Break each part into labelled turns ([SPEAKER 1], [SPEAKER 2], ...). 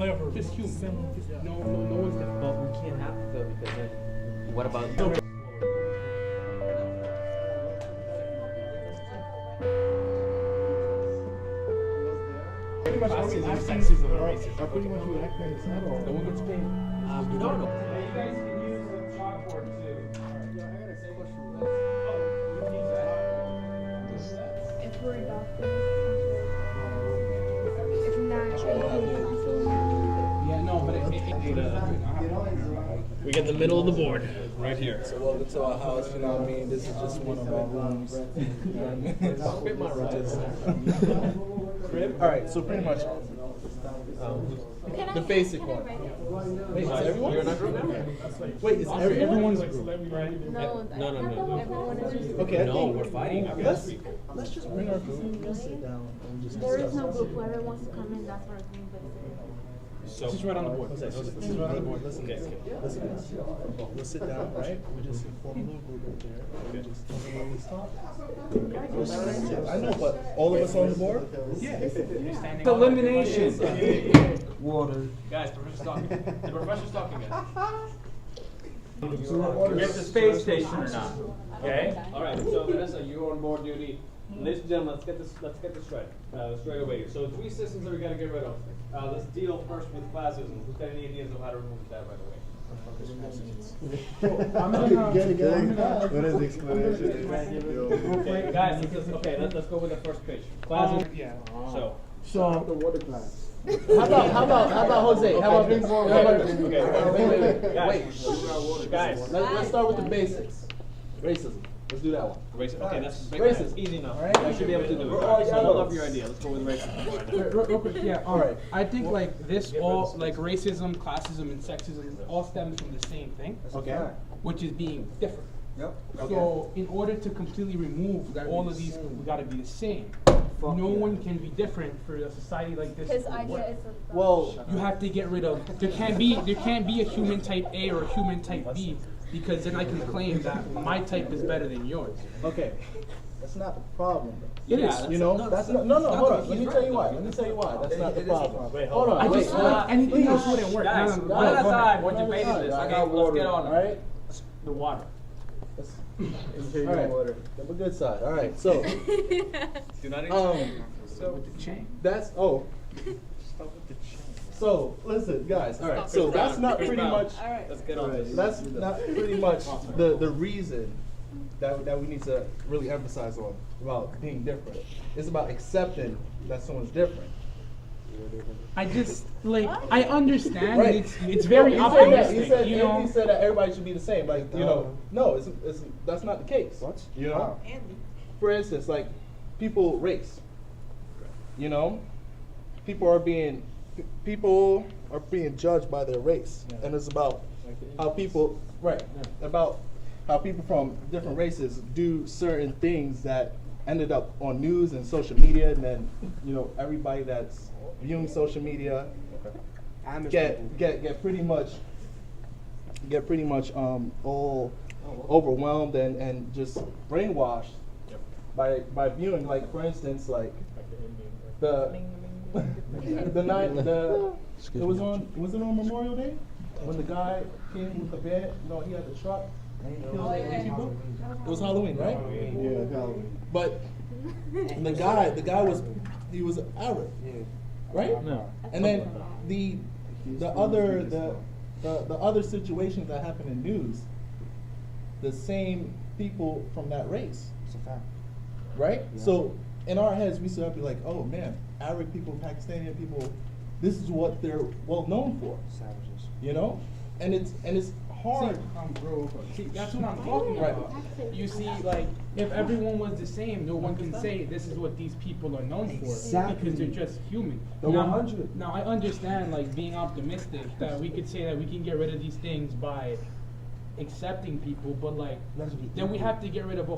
[SPEAKER 1] Whatever.
[SPEAKER 2] Just human.
[SPEAKER 1] Yeah.
[SPEAKER 2] No one's different.
[SPEAKER 3] But we can't have to because then what about
[SPEAKER 1] Pretty much
[SPEAKER 2] Classism, sexism, and racism.
[SPEAKER 1] are pretty much reacting to that, or
[SPEAKER 2] No one gets paid.
[SPEAKER 3] no.
[SPEAKER 4] You guys can use the chalkboard too.
[SPEAKER 5] If we're adopting, if not,
[SPEAKER 2] Yeah, no, but we get the middle of the board right here.
[SPEAKER 6] So welcome to our house, you know what I mean? This is just one of our rooms. Alright, so pretty much the basic one. Wait, is everyone?
[SPEAKER 3] You're not group now?
[SPEAKER 6] Wait, is everyone's
[SPEAKER 5] no,
[SPEAKER 3] No.
[SPEAKER 5] everyone is just.
[SPEAKER 6] Okay, I
[SPEAKER 3] No,
[SPEAKER 6] think
[SPEAKER 3] we're fighting.
[SPEAKER 6] let's just bring our group. Let's sit down and just
[SPEAKER 5] There is
[SPEAKER 6] discuss.
[SPEAKER 5] no group. Whoever wants to come in, that's our group.
[SPEAKER 2] So this is right on the board.
[SPEAKER 6] This is right on the board. Listen, let's sit down, right? We just form a little group right there. We just talk about this topic. I know, but all of us on the board?
[SPEAKER 2] Yeah.
[SPEAKER 1] elimination.
[SPEAKER 6] Water.
[SPEAKER 4] Guys, professor's talking. The professor's talking, guys.
[SPEAKER 1] Get the space station or not? Okay.
[SPEAKER 4] All right. So Vanessa, you're on board duty. Ladies and gentlemen, let's get this straight away. So 3 systems that we got to get rid of. Let's deal first with classism. Who's got any ideas of how to remove that right away?
[SPEAKER 6] What is the explanation?
[SPEAKER 4] Okay, guys, let's go with the first page. Classism.
[SPEAKER 1] Yeah.
[SPEAKER 4] So.
[SPEAKER 6] How about Jose? How about
[SPEAKER 4] Wait. Guys.
[SPEAKER 6] Let's start with the basics. Racism. Let's do that one.
[SPEAKER 4] Okay, that's
[SPEAKER 6] Racism.
[SPEAKER 4] easy enough.
[SPEAKER 6] Right?
[SPEAKER 4] I should be able to do it.
[SPEAKER 6] We're all
[SPEAKER 4] So hold
[SPEAKER 6] yellow.
[SPEAKER 4] up your idea. Let's go with racism.
[SPEAKER 2] Real quick, yeah.
[SPEAKER 6] All right.
[SPEAKER 2] I think like this all like racism, classism, and sexism all stems from the same thing,
[SPEAKER 6] Okay.
[SPEAKER 2] which is being different.
[SPEAKER 6] Yep.
[SPEAKER 2] So in order to completely remove all of these, we gotta be the same. No one can be different for a society like this.
[SPEAKER 5] His
[SPEAKER 2] to
[SPEAKER 5] idea
[SPEAKER 2] work.
[SPEAKER 5] is a
[SPEAKER 6] Well,
[SPEAKER 2] You have to get rid of. There can't be a human type A or a human type B, because then I can claim that my type is better than yours.
[SPEAKER 6] okay. That's not the problem.
[SPEAKER 2] It
[SPEAKER 4] Yeah,
[SPEAKER 2] is.
[SPEAKER 6] You know, that's not. No, hold on. Let me tell you why. That's not the problem.
[SPEAKER 4] Wait,
[SPEAKER 6] Hold on.
[SPEAKER 2] I
[SPEAKER 6] Wait.
[SPEAKER 2] just feel like anything else wouldn't work.
[SPEAKER 4] Guys,
[SPEAKER 2] No, no,
[SPEAKER 4] one at a
[SPEAKER 2] go ahead.
[SPEAKER 4] time. We're debating this. Okay, let's get on.
[SPEAKER 6] All right.
[SPEAKER 4] The water.
[SPEAKER 6] All right. Have a good side. All right. So,
[SPEAKER 4] Do not
[SPEAKER 2] With the chain.
[SPEAKER 6] that's So listen, guys. All right. So that's not pretty much.
[SPEAKER 4] Let's get on this.
[SPEAKER 6] That's not pretty much the reason that we need to really emphasize on about being different. It's about accepting that someone's different.
[SPEAKER 2] I just like I understand.
[SPEAKER 6] Right.
[SPEAKER 2] It's very
[SPEAKER 6] He
[SPEAKER 2] optimistic.
[SPEAKER 6] said,
[SPEAKER 2] You know.
[SPEAKER 6] he said that everybody should be the same. Like, you know, no, it's that's not the case. What? You know? For instance, like people race. You know? People are being judged by their race. And it's about how people about how people from different races do certain things that ended up on news and social media, and then, you know, everybody that's viewing social media get pretty much all overwhelmed and just brainwashed by viewing, like, for instance, like it was it on Memorial Day when the guy came with the van, you know, he had the truck and he killed 8 people. It was Halloween, right? Yeah, Halloween. But the guy was Arab, right? No. And then the other situations that happen in news, the same people from that race. It's a fact. Right? Yeah. So in our heads we still have to be like, oh man, Arab people, Pakistani people, this is what they're well known for. Savages. You know? And it's hard.
[SPEAKER 2] See, that's what I'm talking about. You see, like, if everyone was the same, no one can say this is what these people are known for, because they're just human. Now, I understand, like, being optimistic that we could say that we can get rid of these things by accepting people, but like, then we have to get rid of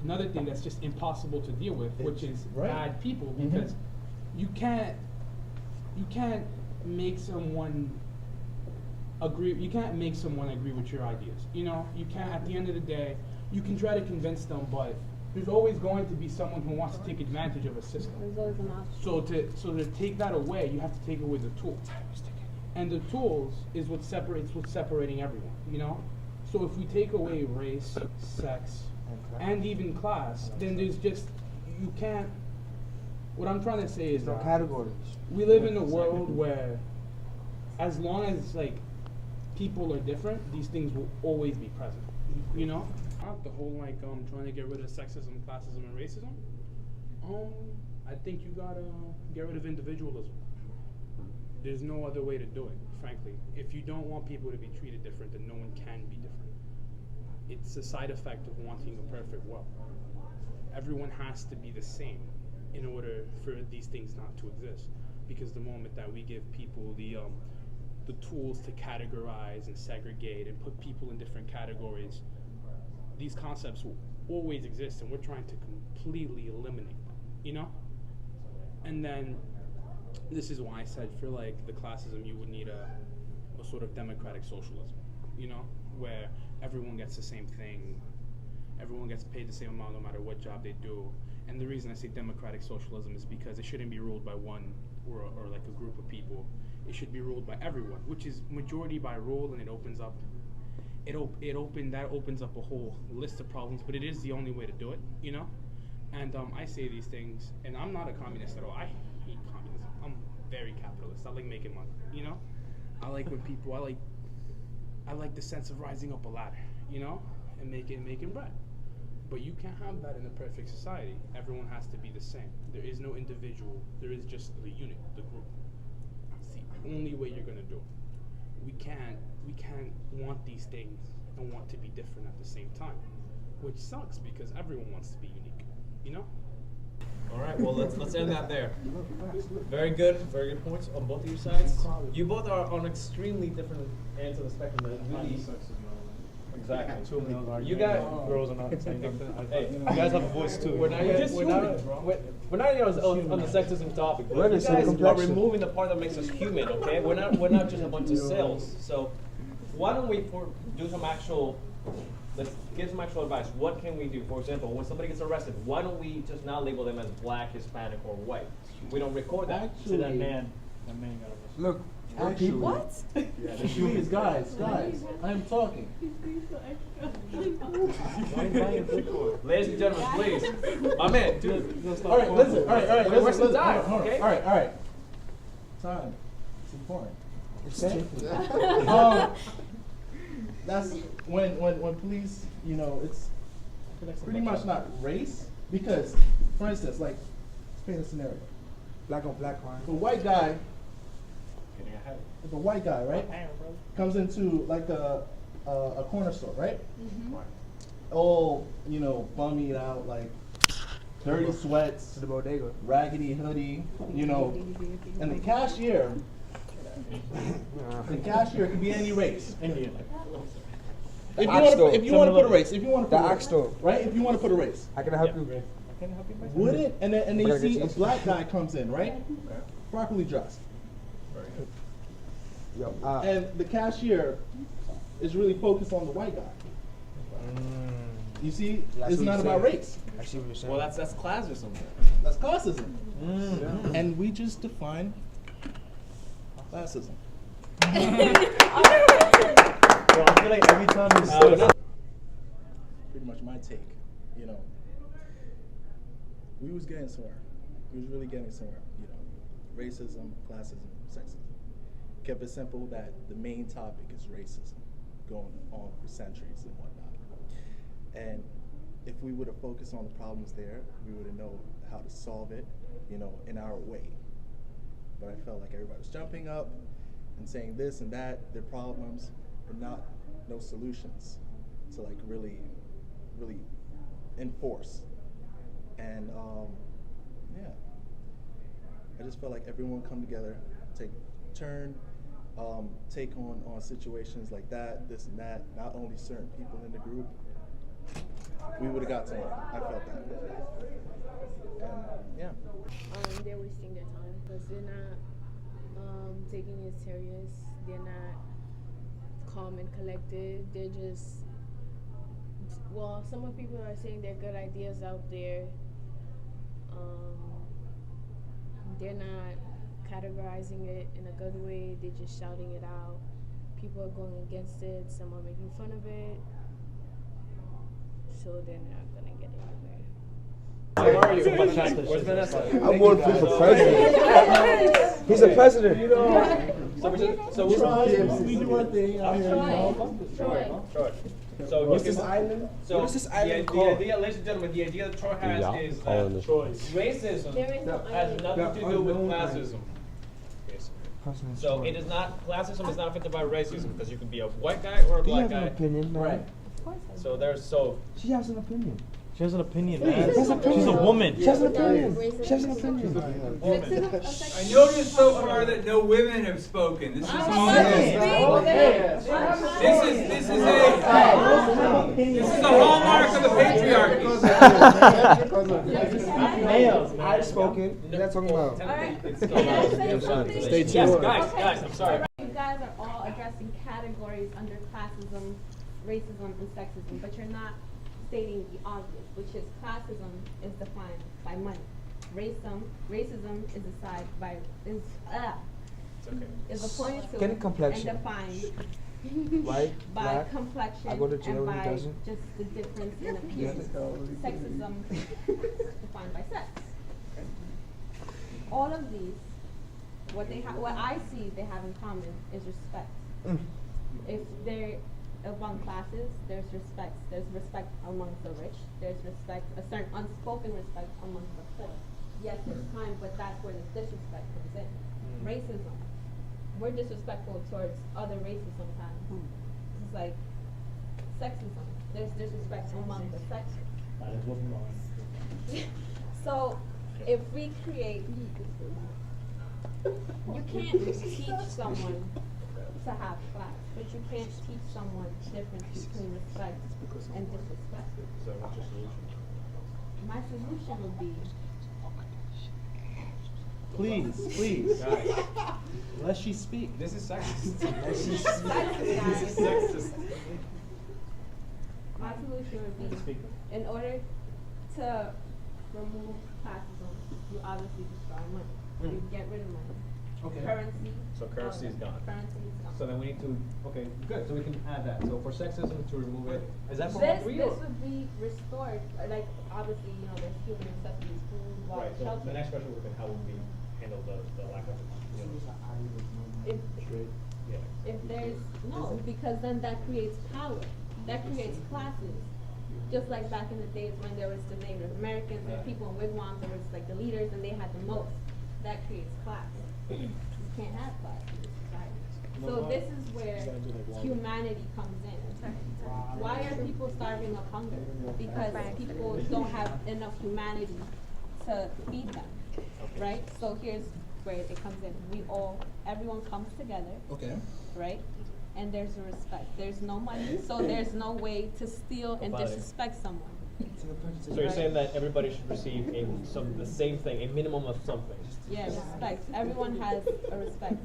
[SPEAKER 2] another thing that's just impossible to deal with, which is bad people, because you can't make someone agree. You can't make someone agree with your ideas. You know, you can't. At the end of the day, you can try to convince them, but there's always going to be someone who wants to take advantage of a system.
[SPEAKER 5] There's always an option.
[SPEAKER 2] So to take that away, you have to take away the tool. And the tools is what's separating everyone, you know? So if we take away race, sex, and even class, then there's just, you can't, what I'm trying to say is that
[SPEAKER 7] categories.
[SPEAKER 2] we live in a world where as long as like people are different, these things will always be present, you know? The whole like trying to get rid of sexism, classism, and racism, I think you gotta get rid of individualism. There's no other way to do it, frankly. If you don't want people to be treated different, then no one can be different. It's a side effect of wanting a perfect world. Everyone has to be the same in order for these things not to exist. Because the moment that we give people the tools to categorize and segregate and put people in different categories, these concepts will always exist, and we're trying to completely eliminate them, you know? And then this is why I said for like the classism, you would need a sort of democratic socialism, you know, where everyone gets the same thing, everyone gets paid the same amount no matter what job they do. And the reason I say democratic socialism is because it shouldn't be ruled by one or like a group of people. It should be ruled by everyone, which is majority by rule, and it opens up that opens up a whole list of problems, but it is the only way to do it, you know? And I say these things, and I'm not a communist at all. I hate communism. I'm very capitalist. I like making money, you know? I like when people, I like the sense of rising up a ladder, you know? And making bread. But you can't have that in a perfect society. Everyone has to be the same. There is no individual. There is just the unit, the group. It's the only way you're gonna do it. We can't want these things and want to be different at the same time, which sucks because everyone wants to be unique, you know?
[SPEAKER 4] All right, well, let's end that there. Very good points on both of your sides. You both are on extremely different ends of the spectrum. That really, exactly. You guys,
[SPEAKER 8] girls are not saying nothing.
[SPEAKER 4] hey,
[SPEAKER 8] You guys have a voice too.
[SPEAKER 4] we're not on the sexism topic. But you guys are removing the part that makes us human. Okay, we're not just a bunch of cells. So why don't we do some actual? Let's give some actual advice. What can we do? For example, when somebody gets arrested, why don't we just not label them as black, Hispanic, or white? We don't record that.
[SPEAKER 6] Actually,
[SPEAKER 8] That man got arrested.
[SPEAKER 7] Look, actually,
[SPEAKER 5] What?
[SPEAKER 6] Please, guys, I'm talking.
[SPEAKER 4] Ladies and gentlemen, please. My man, dude.
[SPEAKER 6] All right, listen. All right.
[SPEAKER 4] Where's the
[SPEAKER 6] Listen.
[SPEAKER 4] time?
[SPEAKER 6] All
[SPEAKER 4] Okay.
[SPEAKER 6] right. Time. It's important. Okay. That's when police, you know, it's pretty much not race, because, for instance, like, let's paint a scenario.
[SPEAKER 7] black on black crime.
[SPEAKER 6] If a white guy, right, comes into like a corner store, right? All, you know, bummied out, like dirty sweats,
[SPEAKER 7] To the bodega.
[SPEAKER 6] raggedy hoodie, you know, and the cashier could be any race.
[SPEAKER 8] Indian.
[SPEAKER 6] If you want to put a race,
[SPEAKER 7] The ox store.
[SPEAKER 6] right? If you want to put a race,
[SPEAKER 7] How can I help you?
[SPEAKER 8] Can I help you?
[SPEAKER 6] would it? And then you
[SPEAKER 7] Whatever
[SPEAKER 6] see a
[SPEAKER 7] it is.
[SPEAKER 6] black guy comes in, right? Properly dressed,
[SPEAKER 7] Yo,
[SPEAKER 6] and the cashier is really focused on the white guy. You see,
[SPEAKER 7] That's
[SPEAKER 6] it's
[SPEAKER 7] what
[SPEAKER 6] not
[SPEAKER 7] you're
[SPEAKER 6] about
[SPEAKER 7] saying.
[SPEAKER 6] race.
[SPEAKER 7] I see what you're saying.
[SPEAKER 4] Well, that's classism.
[SPEAKER 6] That's classism. And we just define classism.
[SPEAKER 8] Yo, I feel like every time you say that,
[SPEAKER 6] Pretty much my take, you know. We was getting somewhere. We was really getting somewhere, you know. Racism, classism, sexism. Kept it simple that the main topic is racism, going on for centuries and whatnot. And if we would have focused on the problems there, we would have known how to solve it, you know, in our way. But I felt like everybody was jumping up and saying this and that, their problems, but no solutions to like really enforce. And yeah, I just felt like everyone come together, take turn, take on situations like that, this and that, not only certain people in the group, we would have got somewhere. I felt that. And yeah.
[SPEAKER 5] They're wasting their time because they're not taking it serious. They're not calm and collected. They're just, well, some of the people are saying they're good ideas out there. They're not categorizing it in a good way. They're just shouting it out. People are going against it. Some are making fun of it. So they're not gonna get anywhere.
[SPEAKER 4] Where are you? Where's Vanessa?
[SPEAKER 7] I'm voting for president. He's a president.
[SPEAKER 4] So
[SPEAKER 6] we do our thing out here.
[SPEAKER 4] Troy. So
[SPEAKER 7] What's this island?
[SPEAKER 4] So
[SPEAKER 7] What is this
[SPEAKER 4] the
[SPEAKER 7] island
[SPEAKER 4] the
[SPEAKER 7] called?
[SPEAKER 4] idea, ladies and gentlemen, the idea that Troy has is that
[SPEAKER 1] There is
[SPEAKER 4] racism
[SPEAKER 5] no
[SPEAKER 4] has
[SPEAKER 5] island.
[SPEAKER 4] nothing to do with
[SPEAKER 7] unknown
[SPEAKER 4] classism. So it is not, classism is not affected by racism because you can be a white guy or a black guy.
[SPEAKER 7] opinion, man.
[SPEAKER 4] Right. So there's so
[SPEAKER 7] She has an opinion.
[SPEAKER 8] She has an opinion, man.
[SPEAKER 7] She has an opinion.
[SPEAKER 8] She's a woman.
[SPEAKER 7] She has an opinion. She has an opinion.
[SPEAKER 9] I noticed so far that no women have spoken. This is a hallmark of the patriarchy.
[SPEAKER 7] Males. I've spoken. We're not talking about.
[SPEAKER 4] Stay tuned. Guys, I'm sorry.
[SPEAKER 10] You guys are all addressing categories under classism, racism, and sexism, but you're not stating the obvious, which is classism is defined by money. Racism is decided by is appointed to
[SPEAKER 7] Skin complexion.
[SPEAKER 10] and defined
[SPEAKER 7] White,
[SPEAKER 10] by
[SPEAKER 7] black.
[SPEAKER 10] complexion
[SPEAKER 7] I go to jail
[SPEAKER 10] and
[SPEAKER 7] when he
[SPEAKER 10] by
[SPEAKER 7] doesn't.
[SPEAKER 10] just the difference in appearance. Sexism is defined by sex. All of these, what I see they have in common is respect. If they're among classes, there's respect. There's respect amongst the rich. There's respect, a certain unspoken respect amongst the poor. Yes, there's crime, but that's where the disrespect comes in. Racism. We're disrespectful towards other races sometimes. It's like sexism. There's disrespect among the sexes. So if we create, you can't teach someone to have class, but you can't teach someone the difference between respect and disrespect.
[SPEAKER 4] So what's your solution?
[SPEAKER 10] My solution would be
[SPEAKER 6] Please.
[SPEAKER 4] Guys,
[SPEAKER 6] Let she speak.
[SPEAKER 4] this is sexist.
[SPEAKER 10] sexist. My solution would be, in order to remove classism, you obviously destroy money. You get rid of money.
[SPEAKER 6] Okay.
[SPEAKER 10] Currency.
[SPEAKER 4] So currency is gone.
[SPEAKER 10] Currency is gone.
[SPEAKER 4] So then we need to, okay, good, so we can add that. So for sexism to remove it, is that for all
[SPEAKER 10] This
[SPEAKER 4] three
[SPEAKER 10] this
[SPEAKER 4] or?
[SPEAKER 10] would be restored, like obviously, there's human necessities, food, water,
[SPEAKER 4] Right, so
[SPEAKER 10] shelter.
[SPEAKER 4] the next question would be how would we handle the lack of,
[SPEAKER 10] If,
[SPEAKER 4] yeah.
[SPEAKER 10] if there's, no, because then that creates power, that creates classes. Just like back in the days when there was the Native Americans, there were people in wigwams, there was like the leaders and they had the most. That creates class. You can't have class in this society. So this is where humanity comes in. Why are people starving of hunger? Because people don't have enough humanity to feed them, right? So here's where it comes in. Everyone comes together,
[SPEAKER 6] Okay.
[SPEAKER 10] right? And there's a respect. There's no money, so there's no way to steal and disrespect someone.
[SPEAKER 4] So you're saying that everybody should receive the same thing, a minimum of something?
[SPEAKER 10] Yeah, respect. Everyone has a respect.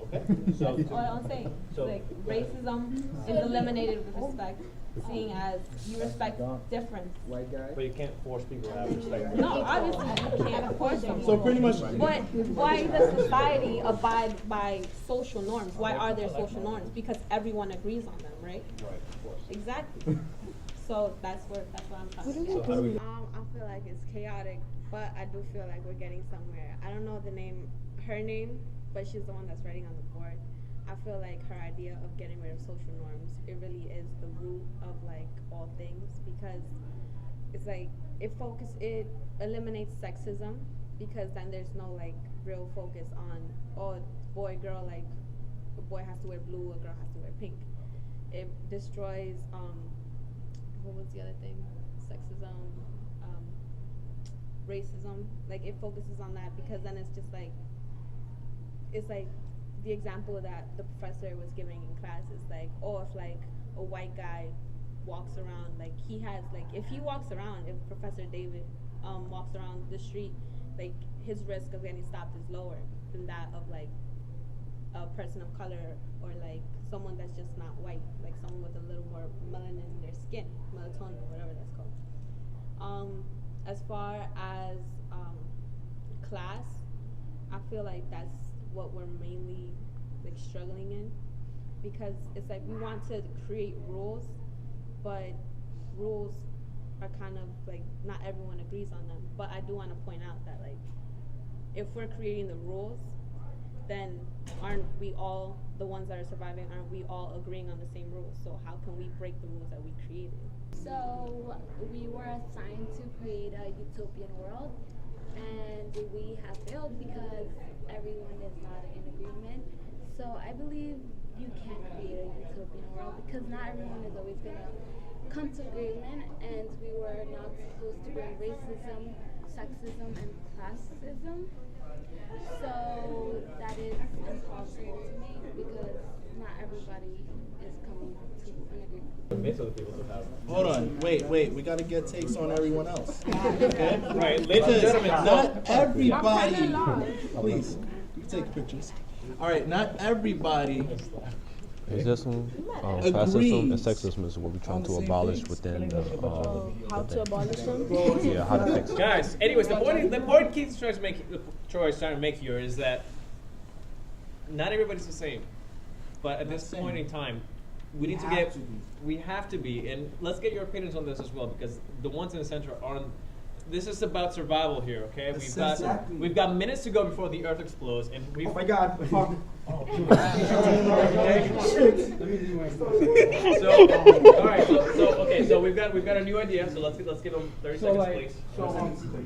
[SPEAKER 4] Okay, so.
[SPEAKER 10] That's all I'm saying.
[SPEAKER 4] So-
[SPEAKER 10] Like racism is eliminated with respect, seeing as you respect difference.
[SPEAKER 7] White guy.
[SPEAKER 4] But you can't force people to have respect.
[SPEAKER 10] No, obviously you can't force someone.
[SPEAKER 6] So pretty much.
[SPEAKER 10] But why does society abide by social norms? Why are there social norms? Because everyone agrees on them, right?
[SPEAKER 4] Right, of course.
[SPEAKER 10] Exactly. So that's what I'm talking about.
[SPEAKER 4] So how do we?
[SPEAKER 5] I feel like it's chaotic, but I do feel like we're getting somewhere. I don't know her name, but she's the one that's writing on the board. I feel like her idea of getting rid of social norms, it really is the root of like all things, because it's like it eliminates sexism, because then there's no like real focus on boy girl, like a boy has to wear blue, a girl has to wear pink. It destroys what was the other thing? Sexism, racism. Like it focuses on that, because then it's like the example that the professor was giving in class is like, if like a white guy walks around, like he has like, if he walks around, if Professor David walks around the street, like his risk of getting stopped is lower than that of like a person of color, or like someone that's just not white, like someone with a little more melanin in their skin, melatonin, whatever that's called. As far as class, I feel like that's
[SPEAKER 10] what we're mainly like struggling in, because it's like we want to create rules, but rules are kind of like not everyone agrees on them. But I do want to point out that like if we're creating the rules, then aren't we all the ones that are surviving? Aren't we all agreeing on the same rules? So how can we break the rules that we created?
[SPEAKER 11] So we were assigned to create a utopian world, and we have failed because everyone is not in agreement. So I believe you can't create a utopian world because not everyone is always going to come to agreement, and we were not supposed to bring racism, sexism, and classism. So that is impossible to me because not everybody is coming to an agreement.
[SPEAKER 6] Hold on, wait, we gotta get takes on everyone else. Okay?
[SPEAKER 4] Right, ladies and gentlemen.
[SPEAKER 6] Not everybody, please, you can take pictures. All right, not everybody
[SPEAKER 7] Racism, classism, and sexism is what we're trying to abolish within the.
[SPEAKER 5] How to abolish them?
[SPEAKER 7] Yeah, how to fix it.
[SPEAKER 4] Guys, anyways, the point Keith's trying to make here is that not everybody's the same. But at this point in time, we have to be, and let's get your opinions on this as well, because the ones in the center aren't. This is about survival here, okay? We've got minutes to go before the Earth explodes, and
[SPEAKER 8] Oh my God! Fuck.
[SPEAKER 4] So we've got a new idea. So let's give them 30 seconds, please. So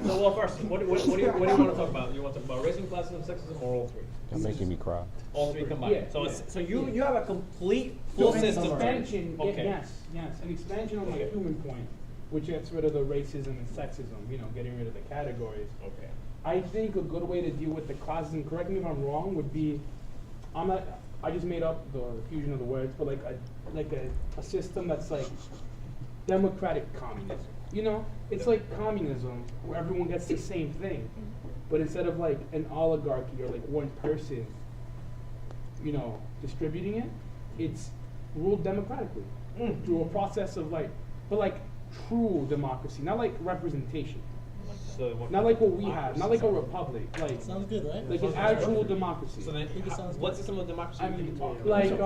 [SPEAKER 4] well, first, what do you want to talk about? You want to talk about racism, classism, sexism, or all three?
[SPEAKER 7] You're making me cry.
[SPEAKER 4] All three combined.
[SPEAKER 2] Yeah.
[SPEAKER 4] So you have a complete full system.
[SPEAKER 2] Expansion,
[SPEAKER 4] Okay.
[SPEAKER 2] yes, an expansion on the human point, which gets rid of the racism and sexism. Getting rid of the categories.
[SPEAKER 4] Okay.
[SPEAKER 2] I think a good way to deal with the classism, correct me if I'm wrong, would be, I just made up the fusion of the words, but like a system that's like democratic communism. It's like communism where everyone gets the same thing, but instead of like an oligarchy or like one person, distributing it, it's ruled democratically through a process of true democracy, not like representation. Not like what we have, not like a republic. Like
[SPEAKER 6] sounds good, right?
[SPEAKER 2] Like an actual democracy.
[SPEAKER 4] So then, what system of democracy are you talking about?
[SPEAKER 2] Like
[SPEAKER 4] like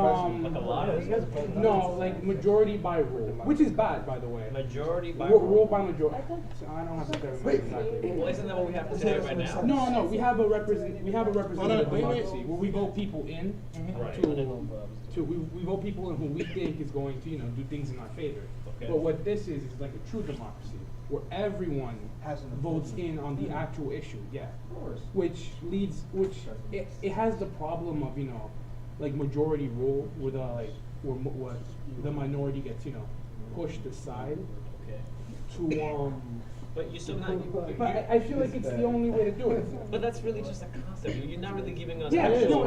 [SPEAKER 4] a lot of
[SPEAKER 2] no, like majority by rule, which is bad, by the way.
[SPEAKER 4] Majority by
[SPEAKER 2] rule by majority. So I don't have to tell you exactly.
[SPEAKER 4] Well, isn't that what we have today right now?
[SPEAKER 2] No, we have a representative democracy where we vote people in we vote people in who we think is going to do things in our favor.
[SPEAKER 4] Okay.
[SPEAKER 2] But what this is like a true democracy where everyone votes in on the actual issue, which it has the problem of like majority rule where where the minority gets pushed aside to
[SPEAKER 4] But you still not.
[SPEAKER 2] But I feel like it's the only way to do it.
[SPEAKER 4] But that's really just a concept. You're not really giving us.
[SPEAKER 2] Yeah,
[SPEAKER 4] actual.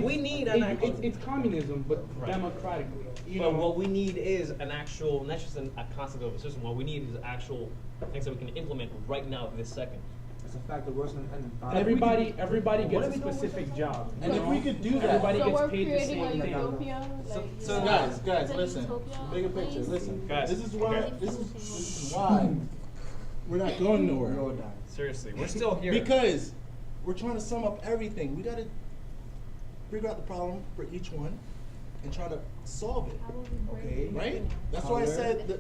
[SPEAKER 2] we need it's communism, but democratically.
[SPEAKER 4] But what we need is an actual, not just a concept of a system. What we need is actual things that we can implement right now, this second.
[SPEAKER 8] It's a fact that worse than
[SPEAKER 2] everybody gets a specific job.
[SPEAKER 6] And if we could do that,
[SPEAKER 2] everybody
[SPEAKER 5] So
[SPEAKER 2] gets
[SPEAKER 5] we're
[SPEAKER 2] paid the
[SPEAKER 5] creating
[SPEAKER 2] same
[SPEAKER 5] a
[SPEAKER 2] thing.
[SPEAKER 5] utopia.
[SPEAKER 6] So guys, listen. Bigger picture. Listen,
[SPEAKER 4] Guys,
[SPEAKER 6] this is why we're not going nowhere.
[SPEAKER 4] Seriously, we're still here.
[SPEAKER 6] Because we're trying to sum up everything. We got to figure out the problem for each one and try to solve it.
[SPEAKER 8] Okay.
[SPEAKER 6] Right? That's why I said the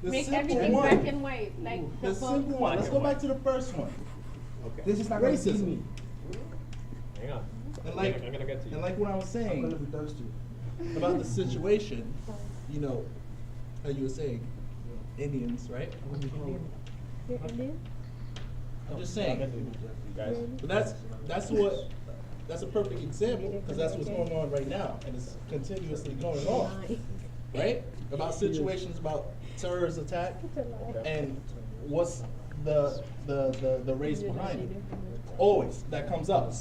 [SPEAKER 5] Make
[SPEAKER 6] simple
[SPEAKER 5] everything
[SPEAKER 6] one.
[SPEAKER 5] black and white, like
[SPEAKER 6] The simple one. Let's go back to the first one.
[SPEAKER 4] Okay.
[SPEAKER 8] This is not gonna feed
[SPEAKER 6] Racism.
[SPEAKER 8] me.
[SPEAKER 4] Hang on.
[SPEAKER 6] And
[SPEAKER 4] I'm gonna get to you.
[SPEAKER 6] and like what I was
[SPEAKER 8] I'm gonna
[SPEAKER 6] saying
[SPEAKER 8] be thirsty.
[SPEAKER 6] about the situation, how you were saying, Indians, right?
[SPEAKER 5] You're Indian?
[SPEAKER 6] I'm just saying.
[SPEAKER 4] Guys.
[SPEAKER 6] But that's a perfect example because that's what's going on right now, and it's continuously going on, right? About situations about terrorist attack and what's the race behind it. Always that comes up,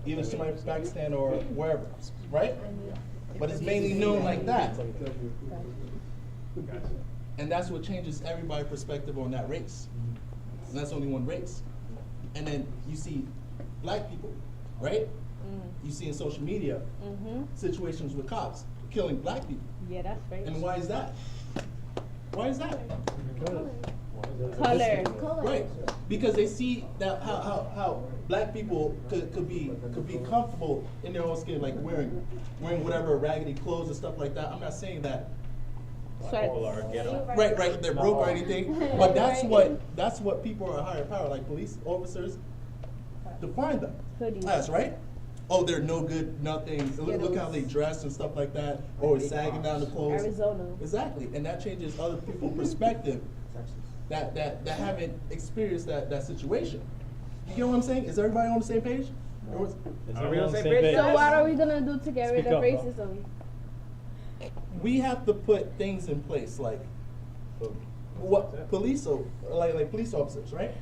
[SPEAKER 6] either somebody from Pakistan or wherever, right? But it's mainly known like that, and that's what changes everybody's perspective on that race. And that's only one race. And then you see black people, right? You see in social media situations with cops killing black people.
[SPEAKER 5] Yeah, that's right.
[SPEAKER 6] And why is that? Why is that?
[SPEAKER 5] Color.
[SPEAKER 6] Right, because they see that how black people could be comfortable in their own skin, like wearing whatever raggedy clothes and stuff like that. I'm not saying that. Right, they're broke or anything, but that's what people are higher power, like police officers, define them as, right? Oh, they're no good, nothing. Look how they dress and stuff like that, or sagging down the clothes.
[SPEAKER 5] Arizona.
[SPEAKER 6] Exactly, and that changes other people's perspective that haven't experienced that situation. You get what I'm saying? Is everybody on the same page?
[SPEAKER 4] Are we on the same page?
[SPEAKER 5] So what are we gonna do to get rid of racism?
[SPEAKER 6] We have to put things in place, like what police officers, right?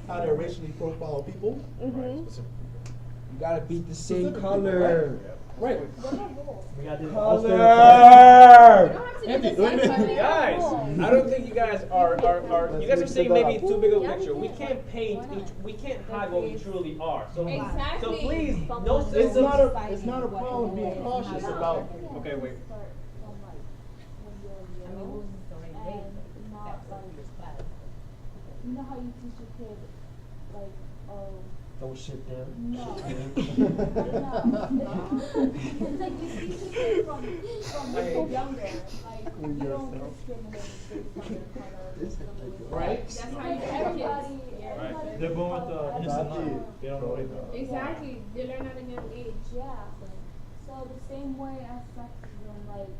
[SPEAKER 6] How to racially profile people.
[SPEAKER 8] You gotta beat the same color.
[SPEAKER 6] Right.
[SPEAKER 8] We gotta do
[SPEAKER 6] color.
[SPEAKER 4] Guys, I don't think you guys are you guys are seeing maybe too big of a picture. We can't we can't hide what we truly are. So please, no system.
[SPEAKER 6] It's not a problem being cautious about.
[SPEAKER 4] Okay, wait.
[SPEAKER 11] You know how you teach your kid, like,
[SPEAKER 8] don't shit them.
[SPEAKER 11] No. It's like you teach your kid from younger, like, you don't discriminate based on their color.
[SPEAKER 6] Right?
[SPEAKER 11] That's how you everybody.
[SPEAKER 1] They're born with the innocent mind. They don't know anything.
[SPEAKER 5] Exactly. They learn at a young age.
[SPEAKER 11] Yeah. So the same way as sexism, like,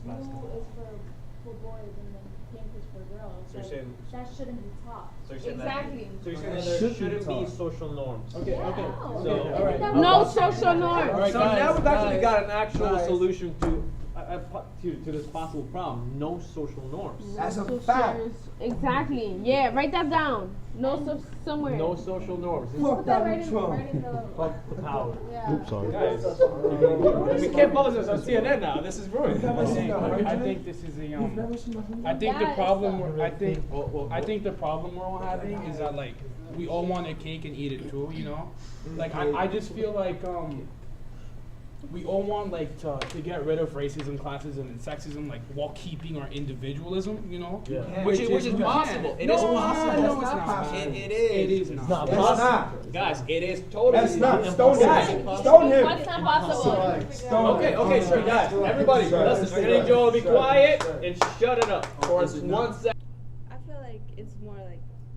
[SPEAKER 11] blue is for boys and then pink is for girls.
[SPEAKER 4] So you're
[SPEAKER 11] like,
[SPEAKER 4] saying
[SPEAKER 11] that shouldn't be taught.
[SPEAKER 4] So you're saying
[SPEAKER 5] Exactly.
[SPEAKER 4] that there shouldn't be social norms.
[SPEAKER 6] Okay.
[SPEAKER 4] So
[SPEAKER 6] All right.
[SPEAKER 5] No social norms.
[SPEAKER 6] All right,
[SPEAKER 4] so
[SPEAKER 6] guys,
[SPEAKER 4] now we've actually got an actual
[SPEAKER 6] guys.
[SPEAKER 4] solution to this possible problem. No social norms.
[SPEAKER 8] That's a fact.
[SPEAKER 5] Exactly. Yeah, write that down. Somewhere.
[SPEAKER 4] No social norms.
[SPEAKER 8] Fuck Donald Trump.
[SPEAKER 1] Fuck the power.
[SPEAKER 7] Oops, sorry.
[SPEAKER 4] Guys, we can't publish this on CNN now. This is ruined.
[SPEAKER 2] I think this is I think the problem we're all having is that, like, we all want a cake and eat it too, you know? Like, I just feel like we all want, like, to get rid of racism, classism, and sexism, like, while keeping our individualism, you know?
[SPEAKER 1] Yeah.
[SPEAKER 4] Which is possible. It is possible.
[SPEAKER 2] No, it's not.
[SPEAKER 4] It is.
[SPEAKER 2] It is
[SPEAKER 1] It's
[SPEAKER 2] not.
[SPEAKER 1] not possible.
[SPEAKER 4] Guys, it is totally
[SPEAKER 8] That's not.
[SPEAKER 4] impossible.
[SPEAKER 8] Stone him.
[SPEAKER 5] What's not possible?
[SPEAKER 4] Okay, sure, guys. Everybody, listen. I'm gonna need you all to be quiet and shut it up for 1 second.
[SPEAKER 10] I feel like it's more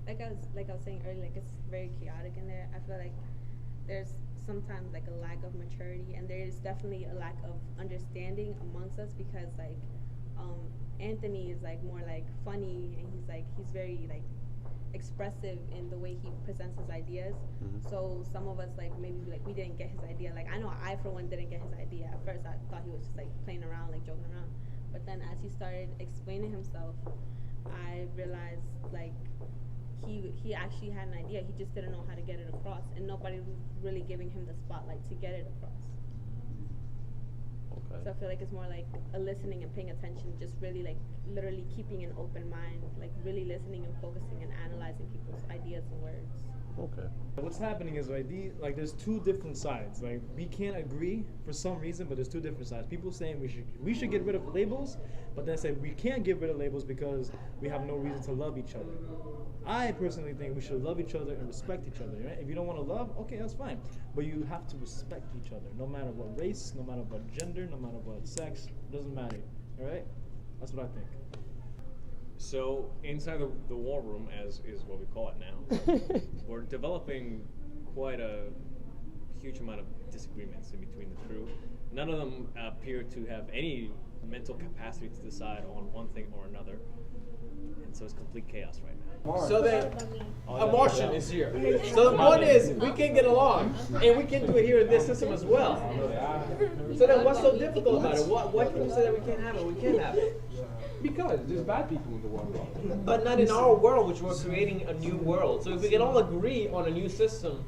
[SPEAKER 10] like I was saying earlier, like, it's very chaotic in there. I feel like there's sometimes like a lack of maturity, and there is definitely a lack of understanding amongst us, because like Anthony is like more like funny, and he's very like expressive in the way he presents his ideas. So some of us like maybe like we didn't get his idea. Like I know I for one didn't get his idea at first. I thought he was just like playing around, like joking around. But then as he started explaining himself, I realized like he actually had an idea. He just didn't know how to get it across, and nobody was really giving him the spotlight to get it across. So I feel like it's more like a listening and paying attention, just really like literally keeping an open mind, like really listening and focusing and analyzing people's ideas and words.
[SPEAKER 7] Okay.
[SPEAKER 1] What's happening is like there's two different sides. Like we can't agree for some reason, but there's two different sides. People saying we should get rid of labels, but then say we can't get rid of labels because we have no reason to love each other. I personally think we should love each other and respect each other. Right? If you don't want to love, okay, that's fine. But you have to respect each other, no matter what race, no matter what gender, no matter what sex. It doesn't matter. All right? That's what I think.
[SPEAKER 4] So inside the war room, as is what we call it now, we're developing quite a huge amount of disagreements in between the crew. None of them appear to have any mental capacity to decide on one thing or another, and so it's complete chaos right now. So then, a Martian is here. So the point is, we can get along, and we can do it here in this system as well. So then, what's so difficult about it? Why can we say that we can't have it? We can have it.
[SPEAKER 2] Because there's bad people in the world.
[SPEAKER 4] But not in our world, which we're creating a new world. So if we can all agree on a new system,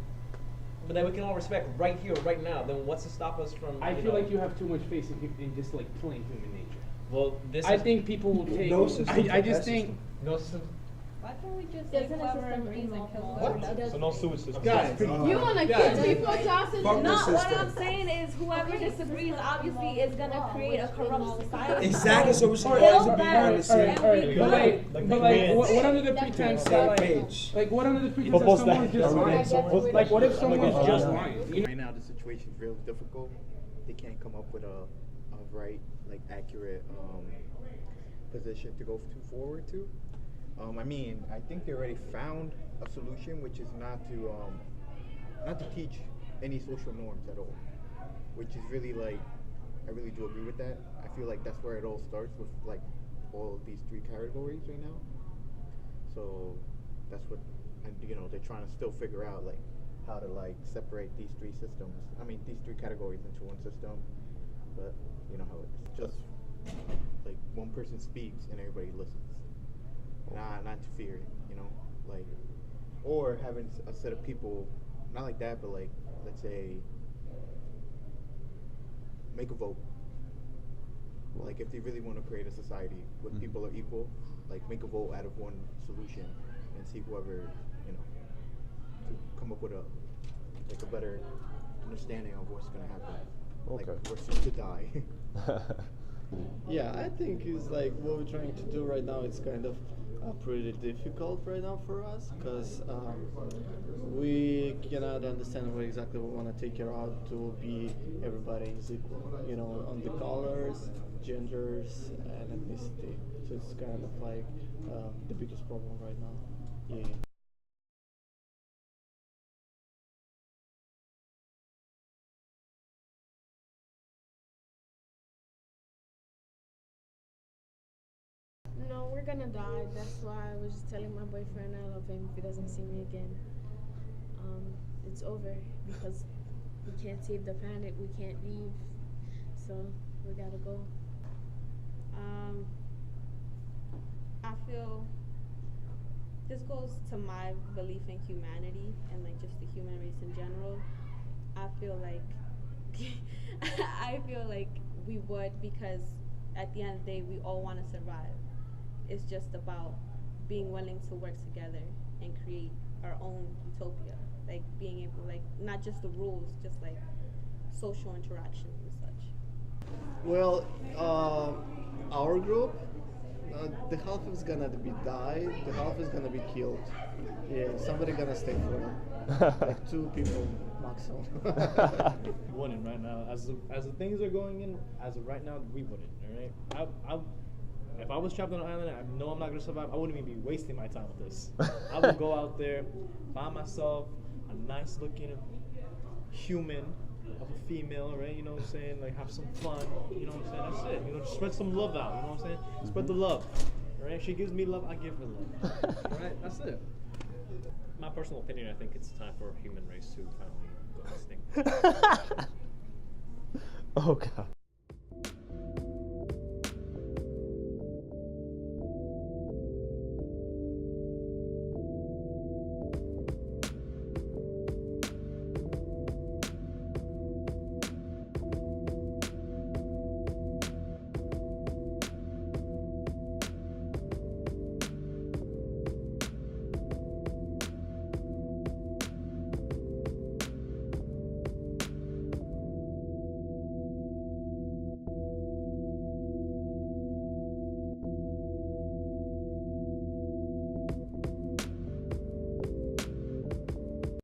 [SPEAKER 4] but that we can all respect right here, right now, then what's to stop us from?
[SPEAKER 2] I feel like you have too much faith in just like plain human nature.
[SPEAKER 4] Well,
[SPEAKER 2] I think people will take.
[SPEAKER 8] No system.
[SPEAKER 2] I just think.
[SPEAKER 4] No system.
[SPEAKER 10] Why can't we just
[SPEAKER 5] Doesn't
[SPEAKER 10] like
[SPEAKER 5] the
[SPEAKER 10] whoever
[SPEAKER 5] system
[SPEAKER 10] agrees and
[SPEAKER 5] involve
[SPEAKER 10] kill
[SPEAKER 5] law?
[SPEAKER 10] whoever?
[SPEAKER 1] So no sewage system.
[SPEAKER 6] Guys,
[SPEAKER 5] You wanna kill people, Jocelyn?
[SPEAKER 10] No, what I'm saying is whoever disagrees obviously is gonna create a corrupt society.
[SPEAKER 8] Exactly, so we're supposed
[SPEAKER 10] Kill
[SPEAKER 8] to be
[SPEAKER 10] them,
[SPEAKER 8] on the same
[SPEAKER 10] and
[SPEAKER 2] Alright,
[SPEAKER 10] we
[SPEAKER 2] but like,
[SPEAKER 1] Like
[SPEAKER 2] but
[SPEAKER 1] the
[SPEAKER 2] like,
[SPEAKER 1] Koreans.
[SPEAKER 2] what under the pretense that
[SPEAKER 8] page.
[SPEAKER 2] like, what under the pretense that
[SPEAKER 1] But
[SPEAKER 2] someone's just lying? Like, what if someone's just lying? You know?
[SPEAKER 12] Right now, the situation's real difficult. They can't come up with a right, like accurate position to go forward to. I mean, I think they already found a solution, which is not to teach any social norms at all, which is really like, I really do agree with that. I feel like that's where it all starts with like all of these three categories right now. So that's what, and you know, they're trying to still figure out like how to like separate these three systems. I mean, these three categories into one system. But you know how it's just like one person speaks and everybody listens. Not to fear, you know, like, or having a set of people, not like that, but like, let's say, make a vote. Like, if they really want to create a society where people are equal, like, make a vote out of one solution and see whoever, you know, to come up with a better understanding of what's gonna happen.
[SPEAKER 7] Okay.
[SPEAKER 12] Like, we're soon to die.
[SPEAKER 13] Yeah, I think it's like what we're trying to do right now. It's kind of pretty difficult right now for us because we cannot understand what exactly we want to take care of to be everybody is equal. You know, on the colors, genders, and ethnicity. So it's kind of like the biggest problem right now. Yeah.
[SPEAKER 5] No, we're gonna die. That's why I was just telling my boyfriend I love him if he doesn't see me again. It's over because we can't save the planet. We can't leave, so we gotta go.
[SPEAKER 10] I feel this goes to my belief in humanity and like just the human race in general. I feel like I feel like we would, because at the end of the day we all want to survive. It's just about being willing to work together and create our own utopia, like being able, like not just the rules, just like social interactions and such.
[SPEAKER 13] Well, our group, the half is gonna be died, the half is gonna be killed. Yeah, somebody gonna stay for them. Like 2 people maximum.
[SPEAKER 1] Wouldn't right now. As the things are going in, as of right now, we wouldn't. All right. If I was trapped on an island, I know I'm not gonna survive. I wouldn't even be wasting my time with this. I would go out there, find myself a nice looking human of a female, right? You know what I'm saying? Like have some fun. You know what I'm saying? That's it. You know, just spread some love out. You know what I'm saying? Spread the love. Right? She gives me love, I give her love. All right? That's it.
[SPEAKER 4] My personal opinion, I think it's time for human race to finally go extinct.
[SPEAKER 7] Oh God.